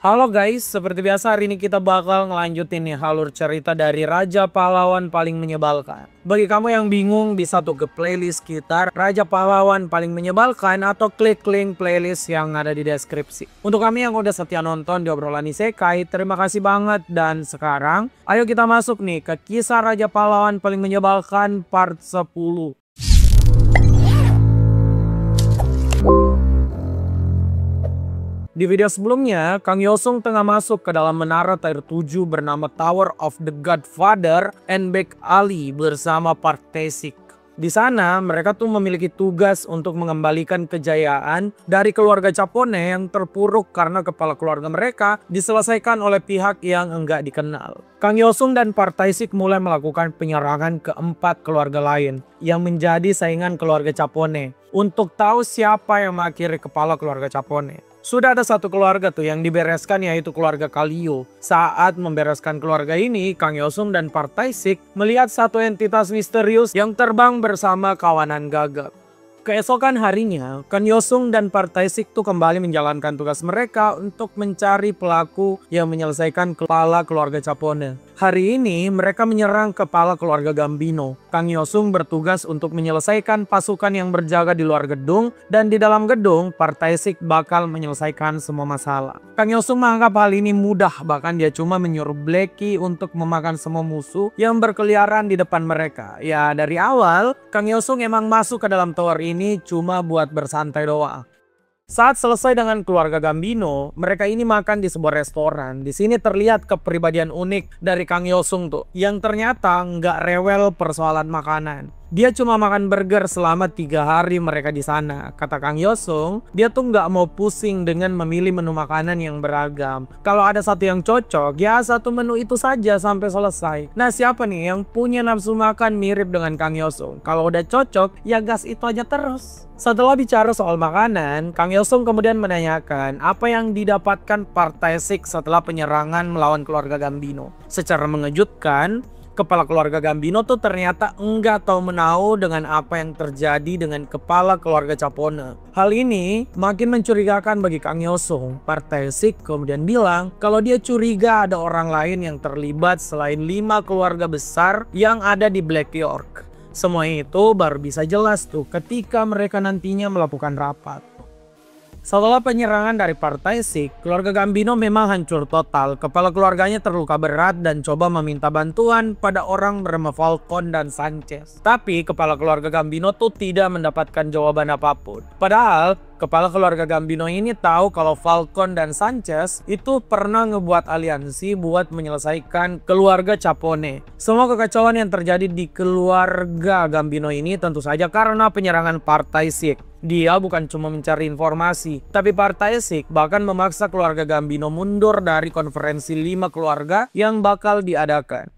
Halo guys, seperti biasa hari ini kita bakal ngelanjutin nih alur cerita dari Raja Pahlawan paling menyebalkan. Bagi kamu yang bingung bisa tuh ke playlist kita Raja Pahlawan paling menyebalkan atau klik link playlist yang ada di deskripsi. Untuk kami yang udah setia nonton di obrolan isekai, terima kasih banget. Dan sekarang ayo kita masuk nih ke kisah Raja Pahlawan paling menyebalkan part 10. Di video sebelumnya, Kang Yosung tengah masuk ke dalam menara tier 7 bernama Tower of the Godfather and Bek Ali bersama Partesik. Di sana, mereka tuh memiliki tugas untuk mengembalikan kejayaan dari keluarga Capone yang terpuruk karena kepala keluarga mereka diselesaikan oleh pihak yang enggak dikenal. Kang Yosung dan Partesik mulai melakukan penyerangan ke 4 keluarga lain yang menjadi saingan keluarga Capone untuk tahu siapa yang mengakhiri kepala keluarga Capone. Sudah ada satu keluarga tuh yang dibereskan, yaitu keluarga Kallio. Saat membereskan keluarga ini, Kang Yosung dan Partesik melihat satu entitas misterius yang terbang bersama kawanan gagak. Keesokan harinya, Kang Yosung dan Partesik tuh kembali menjalankan tugas mereka untuk mencari pelaku yang menyelesaikan kepala keluarga Capone. Hari ini mereka menyerang kepala keluarga Gambino. Kang Yosung bertugas untuk menyelesaikan pasukan yang berjaga di luar gedung, dan di dalam gedung Partesik bakal menyelesaikan semua masalah. Kang Yosung menganggap hal ini mudah, bahkan dia cuma menyuruh Blackie untuk memakan semua musuh yang berkeliaran di depan mereka. Ya, dari awal Kang Yosung emang masuk ke dalam tower ini cuma buat bersantai doang. Saat selesai dengan keluarga Gambino, mereka ini makan di sebuah restoran. Di sini terlihat kepribadian unik dari Kang Yosung tuh, yang ternyata nggak rewel persoalan makanan. Dia cuma makan burger selama 3 hari mereka di sana. Kata Kang Yosung, dia tuh nggak mau pusing dengan memilih menu makanan yang beragam. Kalau ada satu yang cocok, ya satu menu itu saja sampai selesai. Nah, siapa nih yang punya nafsu makan mirip dengan Kang Yosung? Kalau udah cocok, ya gas itu aja terus. Setelah bicara soal makanan, Kang Yosung kemudian menanyakan apa yang didapatkan Partesik setelah penyerangan melawan keluarga Gambino. Secara mengejutkan, kepala keluarga Gambino tuh ternyata enggak tahu menahu dengan apa yang terjadi dengan kepala keluarga Capone. Hal ini makin mencurigakan bagi Kang Yosung. Partesik kemudian bilang kalau dia curiga ada orang lain yang terlibat selain 5 keluarga besar yang ada di Black York. Semua itu baru bisa jelas tuh ketika mereka nantinya melakukan rapat. Setelah penyerangan dari Partesik, keluarga Gambino memang hancur total. Kepala keluarganya terluka berat dan coba meminta bantuan pada orang bernama Falcon dan Sanchez. Tapi kepala keluarga Gambino tuh tidak mendapatkan jawaban apapun. Padahal kepala keluarga Gambino ini tahu kalau Falcon dan Sanchez itu pernah ngebuat aliansi buat menyelesaikan keluarga Capone. Semua kekacauan yang terjadi di keluarga Gambino ini tentu saja karena penyerangan Partesik. Dia bukan cuma mencari informasi, tapi Partesik bahkan memaksa keluarga Gambino mundur dari konferensi 5 keluarga yang bakal diadakan.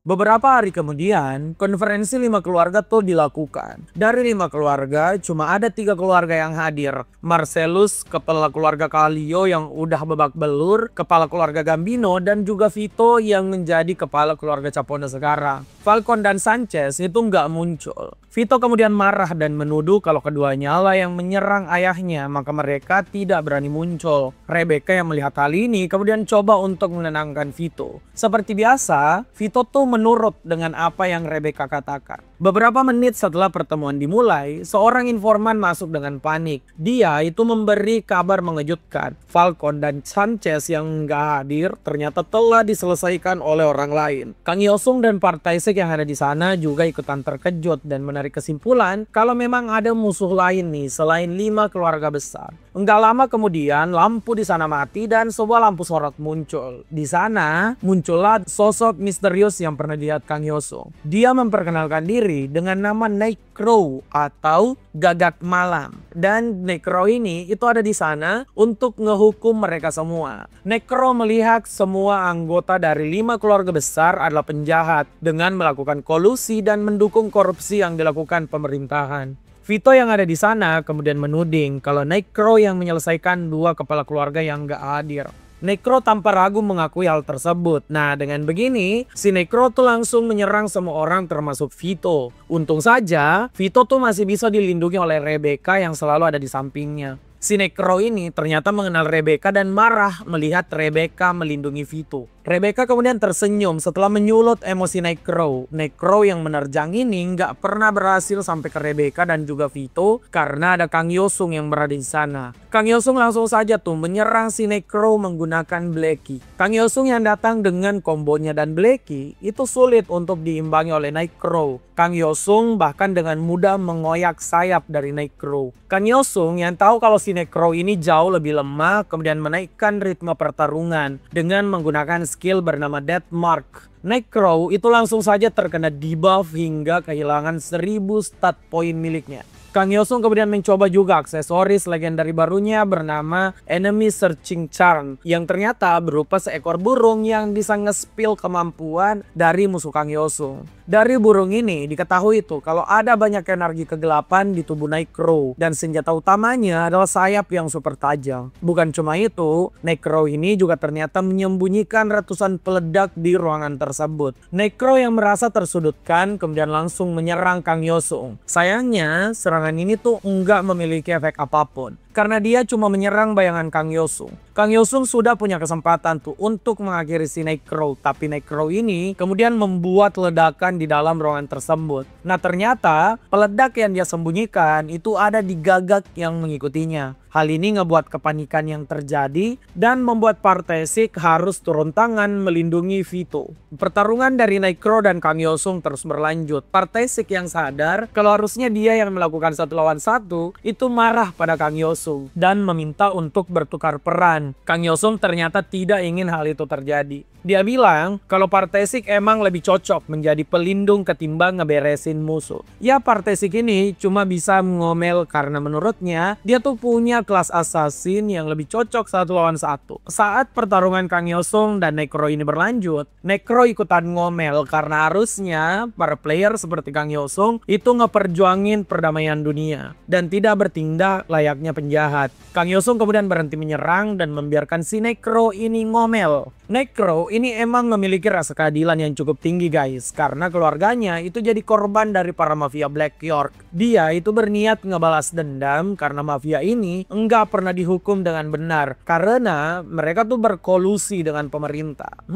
Beberapa hari kemudian, konferensi 5 keluarga tuh dilakukan. Dari 5 keluarga, cuma ada 3 keluarga yang hadir. Marcellus, kepala keluarga Kallio yang udah babak belur, kepala keluarga Gambino, dan juga Vito yang menjadi kepala keluarga Capone sekarang. Falcon dan Sanchez itu nggak muncul. Vito kemudian marah dan menuduh kalau keduanya lah yang menyerang ayahnya, maka mereka tidak berani muncul. Rebecca yang melihat hal ini kemudian coba untuk menenangkan Vito. Seperti biasa, Vito tuh menurut dengan apa yang Rebecca katakan. Beberapa menit setelah pertemuan dimulai, seorang informan masuk dengan panik. Dia itu memberi kabar mengejutkan. Falcon dan Sanchez yang nggak hadir ternyata telah diselesaikan oleh orang lain. Kang Yosung dan Partesik yang ada di sana juga ikutan terkejut dan menarik kesimpulan kalau memang ada musuh lain nih selain 5 keluarga besar. Enggak lama kemudian lampu di sana mati dan sebuah lampu sorot muncul. Di sana muncullah sosok misterius yang pernah dilihat Kang Yosung. Dia memperkenalkan diri dengan nama Nightcrow atau Gagak Malam. Dan Nightcrow ini itu ada di sana untuk ngehukum mereka semua. Nightcrow melihat semua anggota dari 5 keluarga besar adalah penjahat dengan melakukan kolusi dan mendukung korupsi yang dilakukan pemerintahan. Vito yang ada di sana kemudian menuding kalau Nightcrow yang menyelesaikan 2 kepala keluarga yang gak hadir. Necro tanpa ragu mengakui hal tersebut. Nah, dengan begini, si Necro tuh langsung menyerang semua orang termasuk Vito. Untung saja, Vito tuh masih bisa dilindungi oleh Rebecca yang selalu ada di sampingnya. Si Necro ini ternyata mengenal Rebecca dan marah melihat Rebecca melindungi Vito. Rebecca kemudian tersenyum setelah menyulut emosi Necro. Necro yang menerjang ini nggak pernah berhasil sampai ke Rebecca dan juga Vito karena ada Kang Yosung yang berada di sana. Kang Yosung langsung saja tuh menyerang si Necro menggunakan Blacky. Kang Yosung yang datang dengan kombonya dan Blacky itu sulit untuk diimbangi oleh Necro. Kang Yosung bahkan dengan mudah mengoyak sayap dari Necro. Kang Yosung yang tahu kalau si Necro ini jauh lebih lemah kemudian menaikkan ritme pertarungan dengan menggunakan skill bernama Death Mark. Necro itu langsung saja terkena debuff hingga kehilangan 1000 stat point miliknya. Kang Yosung kemudian mencoba juga aksesoris legendary barunya bernama Enemy Searching Charm yang ternyata berupa seekor burung yang bisa nge-spill kemampuan dari musuh Kang Yosung. Dari burung ini diketahui tuh kalau ada banyak energi kegelapan di tubuh Necro dan senjata utamanya adalah sayap yang super tajam. Bukan cuma itu, Necro ini juga ternyata menyembunyikan ratusan peledak di ruangan tersebut. Necro yang merasa tersudutkan kemudian langsung menyerang Kang Yosung. Sayangnya serangan ini tuh enggak memiliki efek apapun karena dia cuma menyerang bayangan Kang Yosung. Kang Yosung sudah punya kesempatan tuh untuk mengakhiri si Necro, tapi Necro ini kemudian membuat ledakan di dalam ruangan tersebut. Nah ternyata peledak yang dia sembunyikan itu ada di gagak yang mengikutinya. Hal ini ngebuat kepanikan yang terjadi dan membuat Partesik harus turun tangan melindungi Vito. Pertarungan dari Necro dan Kang Yosung terus berlanjut. Partesik yang sadar kalau harusnya dia yang melakukan 1 lawan 1 itu marah pada Kang Yosung dan meminta untuk bertukar peran. Kang Yosung ternyata tidak ingin hal itu terjadi. Dia bilang kalau Partesik emang lebih cocok menjadi pelindung ketimbang ngeberesin musuh. Ya Partesik ini cuma bisa ngomel karena menurutnya dia tuh punya kelas assassin yang lebih cocok 1 lawan 1. Saat pertarungan Kang Yosung dan Necro ini berlanjut, Necro ikutan ngomel karena harusnya para player seperti Kang Yosung itu ngeperjuangin perdamaian dunia dan tidak bertindak layaknya penjahat. Kang Yosung kemudian berhenti menyerang dan membiarkan si Necro ini ngomel. Necro ini emang memiliki rasa keadilan yang cukup tinggi guys, karena keluarganya itu jadi korban dari para mafia Black York. Dia itu berniat ngebalas dendam karena mafia ini enggak pernah dihukum dengan benar karena mereka tuh berkolusi dengan pemerintah.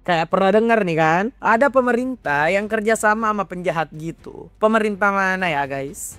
Kayak pernah dengar nih kan, ada pemerintah yang kerjasama sama penjahat gitu. Pemerintah mana ya guys?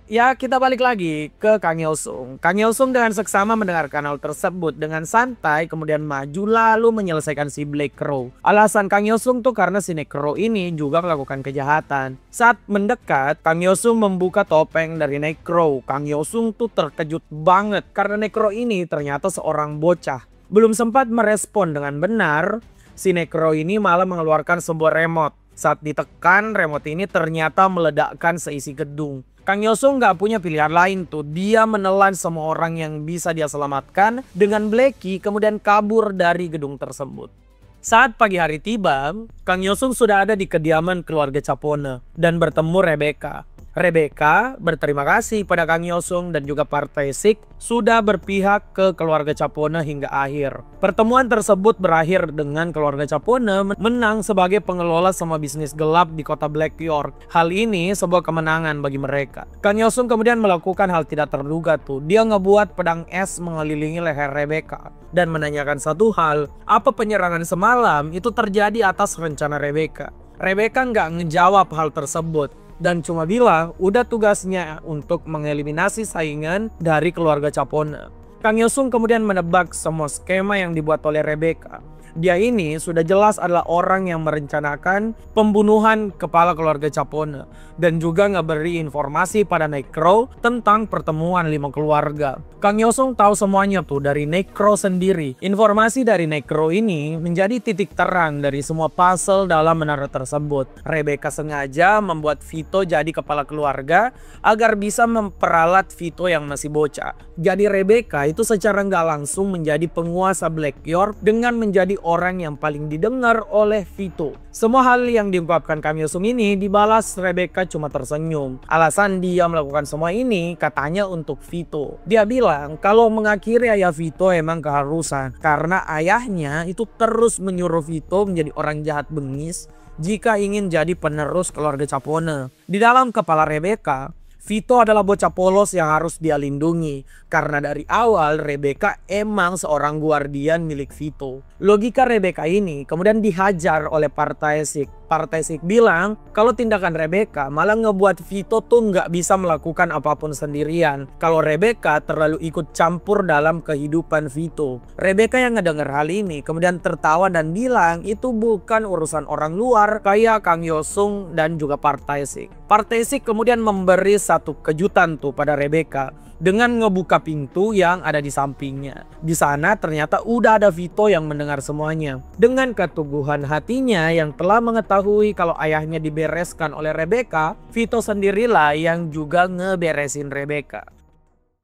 Ya kita balik lagi ke Kang Yosung. Kang Yosung dengan seksama mendengarkan hal tersebut dengan santai kemudian maju lalu menyelesaikan si Black Crow. Alasan Kang Yosung tuh karena si Necro ini juga melakukan kejahatan. Saat mendekat, Kang Yosung membuka topeng dari Necro. Kang Yosung tuh terkejut banget karena Necro ini ternyata seorang bocah. Belum sempat merespon dengan benar, si Necro ini malah mengeluarkan sebuah remote. Saat ditekan, remote ini ternyata meledakkan seisi gedung. Kang Yosung nggak punya pilihan lain tuh. Dia menelan semua orang yang bisa dia selamatkan dengan Blacky kemudian kabur dari gedung tersebut. Saat pagi hari tiba, Kang Yosung sudah ada di kediaman keluarga Capone dan bertemu Rebecca. Rebecca berterima kasih pada Kang Yosung dan juga Partesik sudah berpihak ke keluarga Capone hingga akhir. Pertemuan tersebut berakhir dengan keluarga Capone menang sebagai pengelola semua bisnis gelap di kota Black York. Hal ini sebuah kemenangan bagi mereka. Kang Yosung kemudian melakukan hal tidak terduga tuh. Dia ngebuat pedang es mengelilingi leher Rebecca dan menanyakan satu hal, apa penyerangan semalam itu terjadi atas rencana Rebecca. Rebecca nggak ngejawab hal tersebut dan cuma bilang udah tugasnya untuk mengeliminasi saingan dari keluarga Capone. Kang Yosung kemudian menebak semua skema yang dibuat oleh Rebecca. Dia ini sudah jelas adalah orang yang merencanakan pembunuhan kepala keluarga Capone dan juga ngeberi informasi pada Necro tentang pertemuan 5 keluarga. Kang Yosung tahu semuanya tuh dari Necro sendiri. Informasi dari Necro ini menjadi titik terang dari semua puzzle dalam menara tersebut. Rebecca sengaja membuat Vito jadi kepala keluarga agar bisa memperalat Vito yang masih bocah. Jadi Rebecca itu secara nggak langsung menjadi penguasa Black York dengan menjadi orang yang paling didengar oleh Vito. Semua hal yang diungkapkan Kang Yosung ini dibalas Rebecca cuma tersenyum. Alasan dia melakukan semua ini katanya untuk Vito. Dia bilang kalau mengakhiri ayah Vito emang keharusan karena ayahnya itu terus menyuruh Vito menjadi orang jahat bengis jika ingin jadi penerus keluarga Capone. Di dalam kepala Rebecca, Vito adalah bocah polos yang harus dia lindungi. Karena dari awal Rebecca emang seorang guardian milik Vito. Logika Rebecca ini kemudian dihajar oleh Partesik. Partesik bilang kalau tindakan Rebecca malah ngebuat Vito tuh nggak bisa melakukan apapun sendirian. Kalau Rebecca terlalu ikut campur dalam kehidupan Vito. Rebecca yang ngedenger hal ini kemudian tertawa dan bilang itu bukan urusan orang luar kayak Kang Yosung dan juga Partesik. Partesik kemudian memberi satu kejutan tuh pada Rebecca dengan ngebuka pintu yang ada di sampingnya. Di sana ternyata udah ada Vito yang mendengar semuanya. Dengan keteguhan hatinya yang telah mengetahui kalau ayahnya dibereskan oleh Rebecca, Vito sendirilah yang juga ngeberesin Rebecca.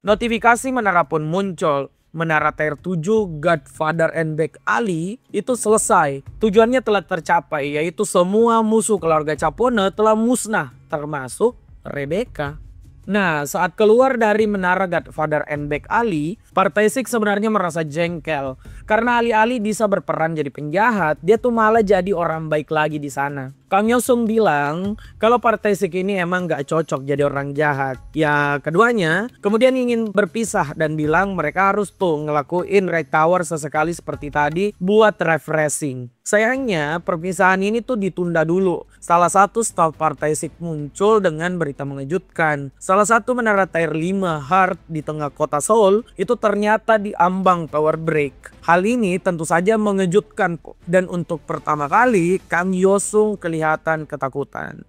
Notifikasi menara pun muncul. Menara Tier 7 Godfather and Back Ali itu selesai. Tujuannya telah tercapai, yaitu semua musuh keluarga Capone telah musnah, termasuk Rebecca. Nah, saat keluar dari menara Godfather and Back Ali, Partesik sebenarnya merasa jengkel. Karena alih-alih bisa berperan jadi penjahat, dia tuh malah jadi orang baik lagi di sana. Kang Yosung bilang kalau Partesik ini emang gak cocok jadi orang jahat. Ya keduanya kemudian ingin berpisah dan bilang mereka harus tuh ngelakuin Raid Tower sesekali seperti tadi buat refreshing. Sayangnya perpisahan ini tuh ditunda dulu. Salah satu staf Partesik muncul dengan berita mengejutkan. Salah satu menara Tier 5 Heart di tengah kota Seoul itu ternyata diambang tower break. Hal ini tentu saja mengejutkan dan untuk pertama kali Kang Yosung kelihatan ketakutan.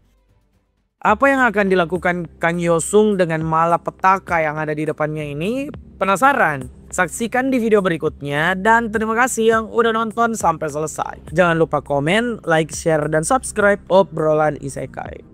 Apa yang akan dilakukan Kang Yosung dengan malapetaka yang ada di depannya ini? Penasaran? Saksikan di video berikutnya dan terima kasih yang udah nonton sampai selesai. Jangan lupa komen, like, share, dan subscribe obrolan isekai.